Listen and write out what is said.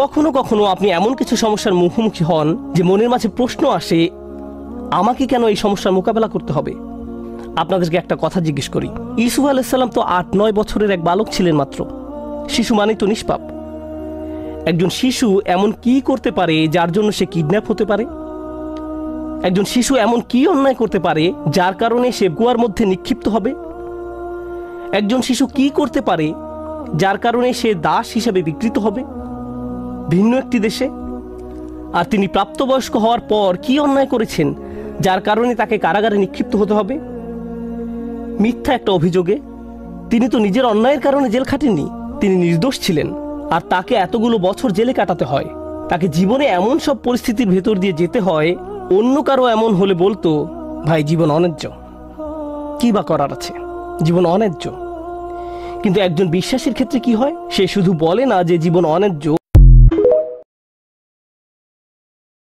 কখনো কখনো আপনি এমন কিছু সমস্যার মুখোমুখি হন যে মনের মাঝে প্রশ্ন আসে, আমাকে কেন এই সমস্যার মোকাবেলা করতে হবে? আপনাদেরকে একটা কথা জিজ্ঞেস করি, ইউসুফ আলাইহিস সালাম তো 8-9 বছরের এক বালক ছিলেন মাত্র। শিশু মানে তো নিষ্পাপ। একজন শিশু এমন কি করতে পারে যার জন্য সে কিডন্যাপ হতে পারে? একজন শিশু এমন কি অন্যায় করতে পারে যার কারণে সে কুয়ার মধ্যে নিক্ষিপ্ত হবে? একজন শিশু কি করতে পারে যার কারণে সে দাস হিসেবে বিকৃত হবে ভিন্ন একটি দেশে? আর তিনি প্রাপ্তবয়স্ক হওয়ার পর কি অন্যায় করেছেন যার কারণে তাকে কারাগারে নিক্ষিপ্ত হতে হবে মিথ্যা একটা অভিযোগে? তিনি তো নিজের অন্যায়ের কারণে জেল খাটেননি, তিনি নির্দোষ ছিলেন, আর তাকে এতগুলো বছর জেলে কাটাতে হয়। তাকে জীবনে এমন সব পরিস্থিতির ভেতর দিয়ে যেতে হয়, অন্য কারো এমন হলে বলতো, ভাই জীবন অন্যায্য, কি বা করার আছে, জীবন অন্যায্য। কিন্তু একজন বিশ্বাসীর ক্ষেত্রে কি হয়? সে শুধু বলে না যে জীবন অন্যায্য,